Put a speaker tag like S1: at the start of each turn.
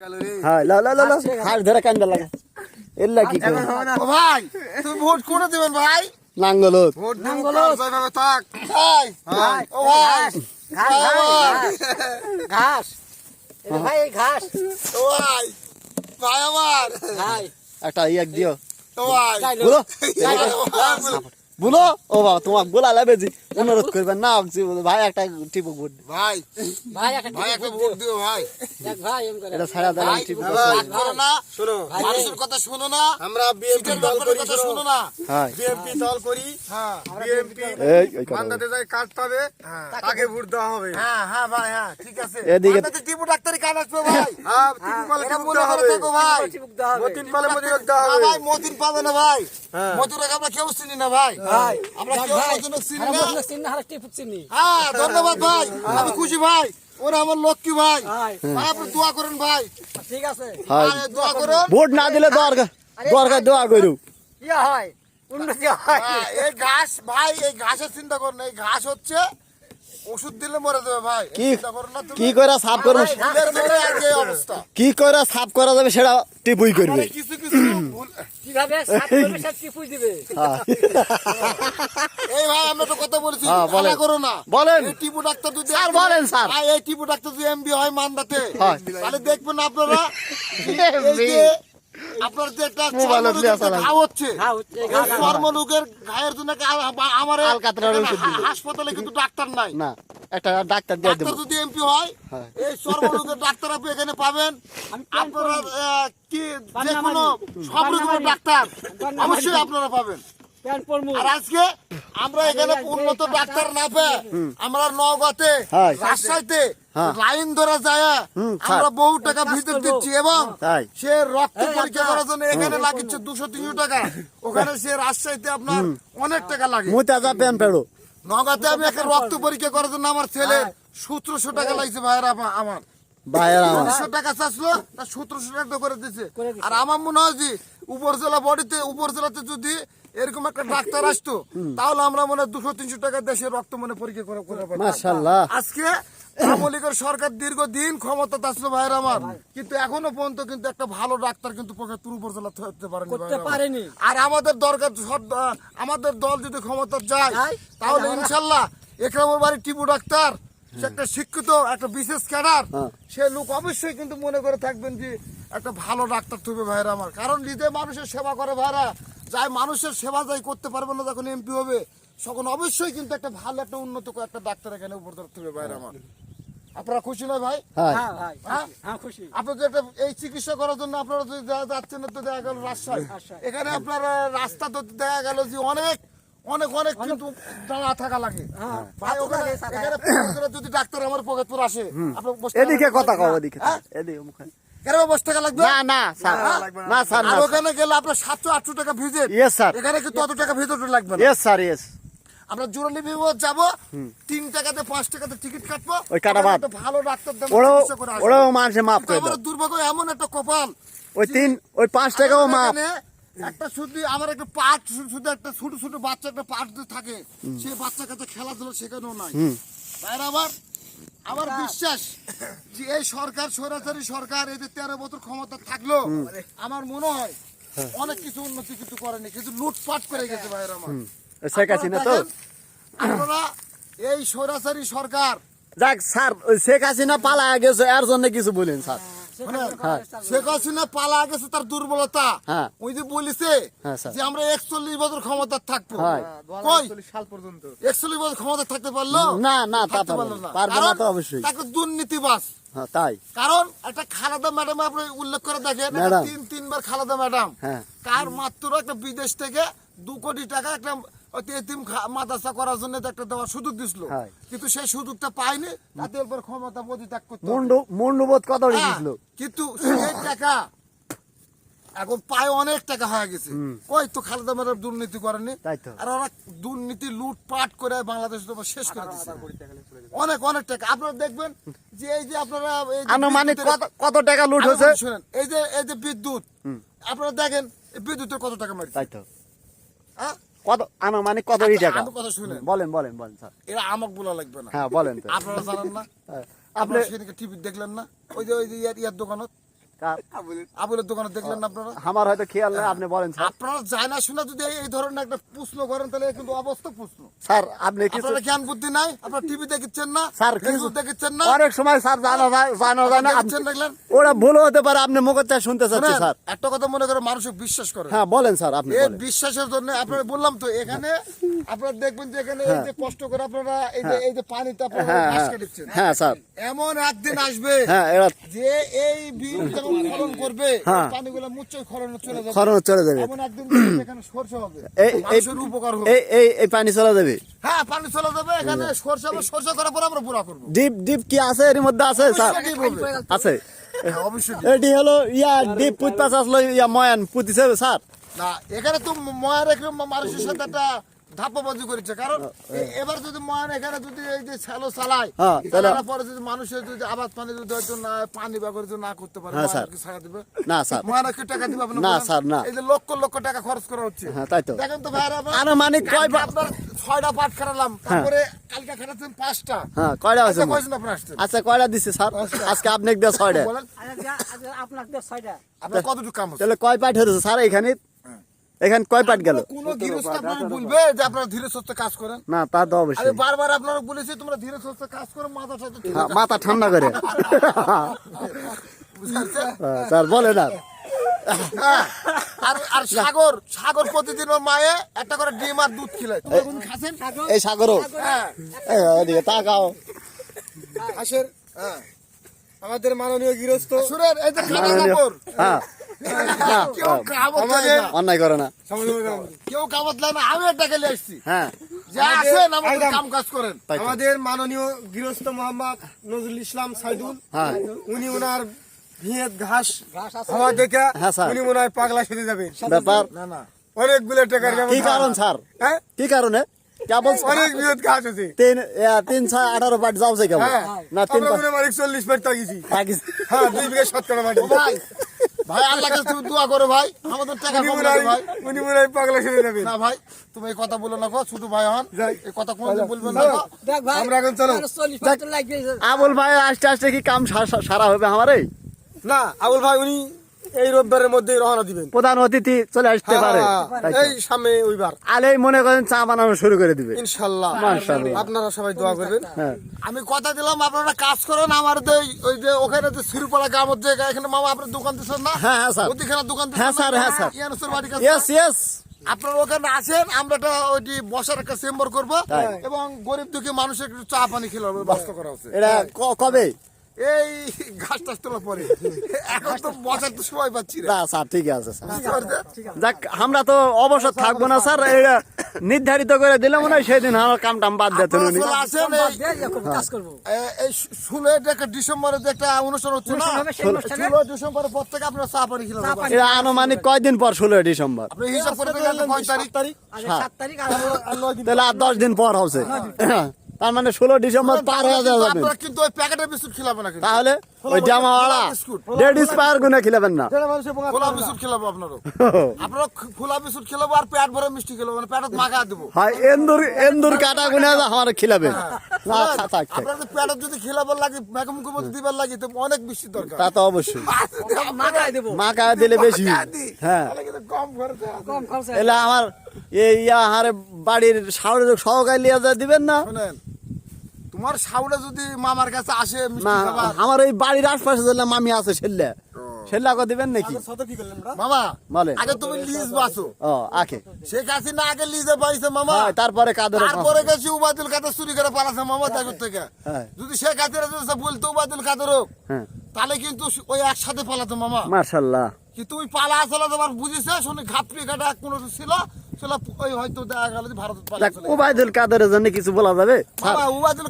S1: হ্যাঁ লা লা লা লা হাত ধরে কান্দা লাগা এল্লা কি করে
S2: ও ভাই তুমি ভোট কোনে দিবেন ভাই?
S1: নাঙ্গলত
S2: ভোট নাঙ্গলত যাবে থাক ভাই ভাই ও ভাই
S3: ঘাস ভাই এই ঘাস
S2: ও ভাই ভাই আমার
S3: ভাই
S1: একটা এক দিও
S2: ও ভাই
S1: বলো বলো ও বাবা তোমাক বলা লাগবে অনুরোধ করবেন না ভাই একটা টিপু ভোট
S2: ভাই
S3: ভাই একটা
S2: ভাই একটা ভোট দিও ভাই
S3: দেখ ভাই এম করে
S1: এটা ছাড়া দেন
S2: ভাই
S1: টিপু
S2: রাগ করো না শোনো মানুষের কথা শোনো না আমরা বিএনপি দল করি শোনো না
S1: হ্যাঁ
S2: বিএনপি দল করি হ্যাঁ বিএনপি
S1: এই ওই কথা
S2: মান্দাতে যাই কার্ড পাবে তাকে ভোট দেওয়া হবে হ্যাঁ হ্যাঁ ভাই হ্যাঁ ঠিক আছে
S1: এদিকে
S2: মান্দাতে টিপু ডাক্তারি কার্ড আসবে ভাই হ্যাঁ টিপু পালে টিপু দেওয়া হবে দেখো ভাই মতিন পালে মতিন দেওয়া হবে ভাই মতিন পাবে না ভাই মতিন আমরা কেউ চিনি না ভাই আমরা কেউ মতিন চিনি না
S3: আমরা চিনি না হারটি চিনি
S2: হ্যাঁ ধন্যবাদ ভাই আমি খুশি ভাই ওরা আমার লক্ষ্মী ভাই ভাই আপনি দোয়া করেন ভাই
S3: ঠিক আছে
S1: হ্যাঁ
S2: দোয়া করেন
S1: ভোট না দিলে দরকার দোয়া করু
S3: কি হয় উন্নতি হয়
S2: এই ঘাস ভাই এই ঘাসের চিন্তা করুন এই ঘাস হচ্ছে ওষুধ দিলে মরে যাবে ভাই
S1: কি
S2: চিন্তা করুন না তুমি
S1: কি করে সাফ করব
S2: ফুলের মরে আর এই অবস্থা
S1: কি করে সাফ করা যাবে সেটা টিপুই করবে
S2: কিছু কিছু ভুল
S3: কিভাবে সাত করবে সব কি পুই দিবে
S1: হ্যাঁ
S2: এই ভাই আমরা তো কথা বলেছি
S1: হ্যাঁ, বলেন।
S2: করো না
S1: বলেন।
S2: এই টিপু ডাক্তার যদি
S1: স্যার, বলেন, স্যার।
S2: ভাই, এই টিপু ডাক্তার যদি এমবি হয় মান্দাতে
S1: হ্যাঁ।
S2: তাহলে দেখবেন আপনারা এই যে আপনার যে একটা
S1: মোবাইলে
S2: চর্মরোগের
S1: দিয়ে চালান।
S2: ঘাও হচ্ছে
S3: ঘা হচ্ছে,
S2: এই চর্মরোগের ঘায়ের জন্য আমার
S1: আলকাতরার ওষুধ দিবে।
S2: হাসপাতালে কিন্তু ডাক্তার নাই
S1: না একটা ডাক্তার দিয়ে দেব
S2: ডাক্তার যদি এমপি হয়
S1: হ্যাঁ।
S2: এই চর্মরোগের ডাক্তার আপনি এখানে পাবেন আপনারা কি যে কোনো সব রকমের ডাক্তার অবশ্যই আপনারা পাবেন
S3: প্যান্ট পরমু
S2: আর আজকে আমরা এখানে উন্নত ডাক্তার না পেয়ে আমরা নওগাঁতে
S1: হ্যাঁ।
S2: রাজশাহীতে
S1: হ্যাঁ।
S2: লাইন ধরে যায় আমরা বহু টাকা ভিতর দিচ্ছি এবং
S1: তাই
S2: সে রক্ত পরীক্ষা করার জন্য এখানে লাগিচ্ছে 200-300 টাকা ওখানে সে রাজশাহীতে আপনার অনেক টাকা লাগে
S1: মুতা যা পেন পেড়ো
S2: নওগাঁতে আমি একটা রক্ত পরীক্ষা করার জন্য আমার ছেলে 1700 টাকা লাগছে ভাইরা আমার
S1: ভাইয়ের আমার
S2: 200 টাকা চাচ্ছিল তা 1700 টাকা করে দিচ্ছে আর আমার মনে হয় যে উপজেলা বডিতে উপজেলাতে যদি এরকম একটা ডাক্তার আসতো তাহলে আমরা মনে হয় 200-300 টাকা দেশে রক্ত মনে পরীক্ষা করে পারতাম।
S1: মাশাআল্লাহ
S2: আজকে আওয়ামী লীগের সরকার দীর্ঘদিন ক্ষমতা আসলো ভাইয়ের আমার কিন্তু এখনো পর্যন্ত কিন্তু একটা ভালো ডাক্তার কিন্তু পকেটপুর উপজেলা হতে পারেনি
S3: করতে
S2: ভাইয়ের আমার।
S3: পারেনি
S2: আর আমাদের দরকার আমাদের দল যদি ক্ষমতা যায় তাহলে ইনশাল্লাহ একরামের বাড়ি টিপু ডাক্তার সে একটা শিক্ষিত একটা বিশেষ ক্যাডার সে লোক অবশ্যই কিন্তু মনে করে থাকবেন যে একটা ভালো ডাক্তার থাকবে ভাইরা আমার কারণ নিজে মানুষের সেবা করে ভাইরা যাই মানুষের সেবা যাই করতে পারবে না যখন এমপি হবে তখন অবশ্যই কিন্তু একটা ভালো একটা উন্নত একটা ডাক্তার এখানে উপর থাকবে ভাইরা আমার আপনারা খুশি নয় ভাই
S1: হ্যাঁ
S3: হ্যাঁ ভাই
S2: হ্যাঁ?
S3: হ্যাঁ খুশি
S2: আপনাদের একটা এই চিকিৎসা করার জন্য আপনারা যদি যাচ্ছেন তো দেখা গেল রাজশাহী এখানে আপনার রাস্তা তো দেখা গেল যে অনেক অনেক অনেক কিন্তু দাঁড়া থাকা লাগে ভাই ওখানে এখানে পকেটপুরে যদি ডাক্তার আমার পকেটপুর আসে আপনার বসে থাকা
S1: এদিকে কথা কও
S2: লাগবে
S1: এদিকে
S2: না? হ্যাঁ?
S1: এদিকে মুখে
S2: কেন বসে টাকা লাগবে
S1: না না স্যার না স্যার না
S2: আর ওখানে গেলে আপনার 700-800 টাকা ভিজিট
S1: ইয়েস স্যার
S2: এখানে কিন্তু অত টাকা ভিজিট লাগবে না
S1: ইয়েস স্যার ইয়েস
S2: আমরা জুরালি বিভাগ যাবো 3 টাকাতে 5 টাকাতে টিকিট কাটবো
S1: ওই কাটা বাদ।
S2: একটা ভালো ডাক্তার দেবো
S1: ওরাও
S2: চিকিৎসা করে আসবো।
S1: ওরাও মানুষে মাফ
S2: কিন্তু
S1: করে দাও
S2: আমার দুর্ভাগ্য এমন একটা কপাল
S1: ওই 5 টাকাও মাফ
S2: এখানে একটা শুধু আমার একটা পার্ট শুধু একটা ছোট ছোট বাচ্চা একটা পার্ট থাকে সেই বাচ্চা কাছে খেলাধুলা শেখানো নাই তাই আমার বিশ্বাস যে এই সরকার স্বৈরাচারী সরকার এই যে 13 বছর ক্ষমতা থাকলো আমার মনে হয় অনেক কিছু উন্নতি কিছু করেনি কিন্তু লুটপাট করে গেছে ভাইয়ের আমার
S1: শেখ হাসিনা তো
S2: আপনারা এই স্বৈরাচারী সরকার
S1: যাক স্যার ওই শেখ হাসিনা পালা গেছে এর জন্য কিছু বলেন স্যার
S2: শেখ হাসিনা পালা গেছে তার দুর্বলতা
S1: হ্যাঁ।
S2: ওই যে বলিছে
S1: হ্যাঁ, স্যার।
S2: যে আমরা 41 বছর ক্ষমতা থাকবো
S1: হয়।
S2: কই 41 বছর ক্ষমতা থাকতে পারলো
S1: না না তা
S2: থাকতে
S1: পারবে
S2: পারলো
S1: না
S2: না
S1: পারবে না
S2: কারণ
S1: তো অবশ্যই
S2: তাকে দুর্নীতিবাজ
S1: হ্যাঁ তাই
S2: কারণ একটা খালেদা ম্যাডাম আপনি উল্লেখ করে দেখেন
S1: ম্যাডাম।
S2: 3-3 খালেদা ম্যাডাম
S1: হ্যাঁ।
S2: কার মাত্র একটা বিদেশ থেকে 2 কোটি টাকা একটা এতিম মাদ্রাসা করার জন্য একটা দেওয়ার সুযোগ দিছিল
S1: হ্যাঁ।
S2: কিন্তু সেই সুযোগটা পায়নি তাদের উপর ক্ষমতা পদত্যাগ করতে হবে।
S1: মুন্ডুবোধ কত
S2: হ্যাঁ,
S1: দিয়েছিল
S2: কিন্তু সেই টাকা এখন পায় অনেক টাকা হয়ে গেছে কই তো খালেদা ম্যাডাম দুর্নীতি করেনি
S1: তাই তো।
S2: আর ওরা দুর্নীতি লুটপাট করে বাংলাদেশ শেষ করে দিচ্ছে অনেক অনেক টাকা আপনারা দেখবেন যে এই যে আপনারা এই যে
S1: আনুমানিক
S2: বিদ্যুতের-
S1: কত টাকা লুট
S2: আরে
S1: হয়েছে
S2: শুনেন, এই যে বিদ্যুৎ আপনারা দেখেন এই বিদ্যুতের কত টাকা মারছে
S1: তাই তো
S2: হ্যাঁ?
S1: কত আনুমানিক কত
S2: আচ্ছা,
S1: টাকা
S2: আমার কথা শুনেন
S1: বলেন স্যার
S2: এরা আমাকে বলা লাগবে না
S1: হ্যাঁ বলেন তো
S2: আপনারা জানেন না
S1: হ্যাঁ।
S2: আপনারা সেদিকে টিভি দেখলেন না ওই যে ইয়ার দোকানত
S1: কার?
S2: আবুলের দোকানে দেখলেন না আপনারা?
S1: আমার হয়তো খেয়াল নেই, আপনি বলেন স্যার।
S2: আপনারা যায় না শুনে যদি এই ধরনের একটা প্রশ্ন করেন তাহলে কিন্তু অবস্থা প্রশ্ন।
S1: স্যার আপনি কিছু
S2: আপনারা জ্ঞান বুদ্ধি নাই, আপনারা টিভি দেখছেন না,
S1: স্যার
S2: ফেসবুক দেখছেন না,
S1: অনেক সময় স্যার জানা যায় না
S2: দেখছেন দেখলেন।
S1: ওরা ভুল হতে পারে, আপনি মুখের চা শুনতে চাচ্ছি
S2: শোনেন,
S1: স্যার।
S2: একটা কথা মনে করে মানুষ বিশ্বাস করে।
S1: হ্যাঁ বলেন স্যার, আপনি
S2: এই
S1: বলেন।
S2: বিশ্বাসের জন্য আপনারা বললাম তো এখানে আপনারা দেখবেন যে এখানে এই যে কষ্ট করে আপনারা এই যে পানিতে আপনারা
S1: হ্যাঁ
S2: ঘাস
S1: হ্যাঁ
S2: কাটছেন,
S1: হ্যাঁ স্যার।
S2: এমন একদিন আসবে
S1: হ্যাঁ এরা
S2: যে এই বিল যখন খনন করবে
S1: হ্যাঁ।
S2: পানিগুলো মুচ্ছই খননে চলে যাবে।
S1: খরচ চলে যাবে।
S2: এমন একদিন দেখবেন এখানে সরষে হবে,
S1: এই
S2: মানুষের উপকার হবে।
S1: এই পানি চলে যাবে।
S2: হ্যাঁ পানি চলে যাবে, এখানে সরষে হবে, সরষে করার পর আমরা পুরা করবো।
S1: ডিপ ডিপ কি আছে এর মধ্যে? আছে স্যার,
S2: অবশ্যই ডিপ হবে।
S1: আছে।
S2: হ্যাঁ, অবশ্যই ডিপ।
S1: এটি হলো ডিপ পুতপাস আসলো ময়ান পুতিছে স্যার।
S2: না এখানে তো ময়ার একরকম মানুষের সাথে একটা ধাপ্পাবাজি করেছে, কারণ এবার যদি ময়ান এখানে যদি এই যে শ্যালো চালায়,
S1: হ্যাঁ, তাহলে-
S2: চালানোর পরে যদি মানুষের যদি আবাদ পানি যদি হয়তো না পানি ব্যবহার যদি না করতে পারে,
S1: হ্যাঁ,
S2: ময়ান
S1: স্যার।
S2: কি ছাড়া দিবে?
S1: না স্যার,
S2: ময়ানে কি টাকা দিবে আপনার?
S1: না,
S2: বলেন?
S1: স্যার, না।
S2: এই যে লক্ষ লক্ষ টাকা খরচ করা হচ্ছে।
S1: হ্যাঁ তাই তো।
S2: দেখেন তো ভাইরা,
S1: আনুমানিক কয়
S2: আপনার 6টা পাট খাটালাম, তারপরে কালকে খাটাচ্ছেন 5টা।
S1: হ্যাঁ কয়টা আছে?
S2: আচ্ছা, কয়জন আপনার আসছেন?
S1: আচ্ছা কয়টা দিচ্ছে স্যার? আজকে আপনি দিয়ে 6টা।
S2: বলেন
S3: আপনার 6টা।
S2: আপনার কতটুকু কাম হচ্ছে?
S1: তাহলে কয় পাট হয়েছে স্যার এখানে? এখানে কয় পাট গেল?
S2: কোন গৃহস্থ আপনাকে বলবে যে আপনারা ধীরে সুস্থে কাজ করেন?
S1: না তা তো
S2: আমি
S1: অবশ্যই।
S2: বারবার আপনারা বলেছি তোমরা ধীরে সুস্থে কাজ করো, মাথা সাথে ঠিক
S1: হ্যাঁ,
S2: আছে।
S1: মাথা ঠান্ডা করে।
S2: বুঝতে পারছেন?
S1: হ্যাঁ, স্যার বলে না।
S2: হ্যাঁ, আর সাগর সাগর প্রতিদিন ওর মায়ে একটা করে ডিম আর দুধ খিলায়। তোমরা কোন খাচ্ছেন?
S1: এই সাগরও
S2: হ্যাঁ,
S1: এদিকে তাকাও।
S2: আসেন। হ্যাঁ, আমাদের মাননীয় গৃহস্থ শুনেন, এই যে খানা কাপড়
S1: হ্যাঁ
S2: কেউ কামত দেয় না।
S1: অন্যায় করে না।
S2: কেউ কামত দেয় না, আমি একটা গেলে আসছি
S1: হ্যাঁ
S2: যে আসেন আমাদের কাম কাজ করেন।
S1: তাই তো।
S4: আমাদের মাননীয় গৃহস্থ মোহাম্মদ নজরুল ইসলাম সাইদুল,
S1: হ্যাঁ
S4: উনি ওনার ভিয়েত ঘাস
S3: আছে।
S4: হওয়া দেখে
S1: হ্যাঁ, স্যার।
S4: উনি মনে হয় পাগলা সেজে যাবেন।
S1: ব্যাপার
S2: না না
S4: অনেকগুলো টাকার
S1: কি
S4: ব্যবস্থা।
S1: কারণ স্যার?
S4: হ্যাঁ,
S1: কি কারণে? কেবল
S4: অনেক ভিয়েত ঘাস আছে।
S1: 3 6 18 পাট যাওছে কেমন?
S4: হ্যাঁ,
S1: না 3
S4: আমরা মনে হয় 40 পাট তাগিছি।
S1: পাকিস।
S4: হ্যাঁ, 2 বিঘা 7 কাঠা মাটি।
S2: ভাই ভাই আল্লাহ কাছে তুমি দোয়া করো ভাই, আমাদের টাকা
S4: উনি
S2: কম
S4: মনে
S2: লাগে
S4: হয়-
S2: ভাই।
S4: উনি মনে হয় পাগলা সেজে যাবেন।
S2: না ভাই তুমি এই কথা বলো না গো, ছোট ভাই হন, এই কথা কোনদিন বলবেন না গো।
S3: দেখ ভাই,
S4: আমরা এখন চলো।
S3: 40 পাট লাগবে।
S1: আবুল ভাই আস্তে আস্তে কি কাম সারা হবে আমার? এই
S4: না, আবুল ভাই উনি এই রোববারের মধ্যে রওনা দিবেন।
S1: প্রধান অতিথি চলে আসতে পারে। তাই তো।
S4: এই সামনে ওইবার
S1: আলেই মনে করেন চা বানানো শুরু করে দিবে।
S4: ইনশাআল্লাহ।
S1: মাশাআল্লাহ।
S4: আপনারা সবাই দোয়া করবেন।
S1: হ্যাঁ
S2: আমি কথা দিলাম আপনারা কাজ করেন, আমার ওই যে ওখানে যে সিরুপাড়া গ্রামের যে এখানে মামা আপনার দোকান দিচ্ছেন না,
S1: হ্যাঁ হ্যাঁ স্যার।
S2: ওদিকে দোকান
S1: হ্যাঁ, স্যার, হ্যাঁ, স্যার।
S2: ইয়ানুসের বাড়ির কাছে
S1: ইয়েস ইয়েস।
S2: আপনারা ওখানে আসেন, আমরা একটা ওইটি বসার একটা চেম্বার করবো
S1: তাই।
S2: এবং গরিব দুঃখী মানুষের একটু চা পানি খেলার ব্যবস্থা করা হচ্ছে।
S1: এটা কবে?
S2: এই ঘাস টাস তোলার পরে, এখন তো বসার তো সময় পাচ্ছি না।
S1: না স্যার ঠিক আছে স্যার।
S2: বুঝতে পারছেন?
S1: যাক আমরা তো অবসর থাকবো না স্যার, এটা নির্ধারিত করে দিলে মনে হয় সেদিন আমার কাম টাম বাদ দিতেন উনি।
S2: আপনারা আসেন,
S3: বাদ দিয়ে এরকম কাজ করব।
S2: এই 16 ডিসেম্বরে যে একটা অনুষ্ঠান হচ্ছে না,
S3: অনুষ্ঠান হবে, সেই অনুষ্ঠানে
S2: 16 ডিসেম্বরের পর থেকে আপনারা চা পানি খেলার ব্যবস্থা।
S1: এটা আনুমানিক কয়দিন পর? 16 ডিসেম্বর।
S2: আপনি হিসাব করে দেখেন কয় তারিখ?
S3: আজ
S1: হ্যাঁ।
S3: 7 তারিখ আর
S1: তাহলে আর 10 দিন পর হচ্ছে। তার মানে 16 ডিসেম্বর পার হয়ে যাবে।
S2: আপনারা কিন্তু ওই প্যাকেটের বিস্কুট খেলাবেন না কিন্তু।
S1: তাহলে ওই জামাওয়ালা ডেড স্পায়ার গুনে খেলাবেন না।
S2: খোলা বিস্কুট খেলাবো আপনারও। আপনারা খোলা বিস্কুট খেলাবো আর পেট ভরে মিষ্টি খেলাবো, মানে পেটত মাখা দেবো।
S1: হয় এন্দুর কাটা গুনে আমার খিলাবে না। থাক
S2: আপনাদের পেটত যদি খেলাবার লাগে, মেঘমুখের মধ্যে দিবার লাগে, তো অনেক মিষ্টি দরকার।
S1: তা তো অবশ্যই।
S3: মাথায় দেব।
S1: মা কায়া দিলে বেশি। হ্যাঁ
S2: তাহলে কিন্তু কম খরচে হবে।
S3: কম খরচা।
S1: এলে আমার এই হারে বাড়ির সাউরের সহকায় লিয়া যা দিবেন না।
S2: শোনেন, তোমার সাউরে যদি মামার কাছে আসে
S1: না
S2: মিষ্টি খাবার,
S1: আমার ওই বাড়ির আশপাশে যেন মামি আছে সেল্লা কো দিবেন নাকি?
S2: মামা
S1: বলেন।
S2: আগে তুমি লিজ বাসো।
S1: ও আখে।
S2: শেখ হাসিনা আগে লিজে পাইছে মামা,
S1: হয়, তারপরে কাদের
S2: তারপরে গেছি উবাদুল কাদের চুরি করে পালাছে মামা তাদের থেকে।
S1: হ্যাঁ।
S2: যদি শেখ হাসিনা যদি বলতো উবাদুল কাদের হোক,
S1: হ্যাঁ
S2: তাহলে কিন্তু ওই একসাথে পালাতো মামা।
S1: মাশাআল্লাহ।
S2: কি তুমি পালা আসলে তোমার বুঝেছে, শুনে ঘাপড়ি কাটা কোনো ছিল সেটা ওই হয়তো দেখা গেল যে ভারত
S1: দেখ
S2: পালা চলে গেছে।
S1: ওবায়দুল কাদের জন্য কিছু বলা যাবে?
S2: মামা উবাদুল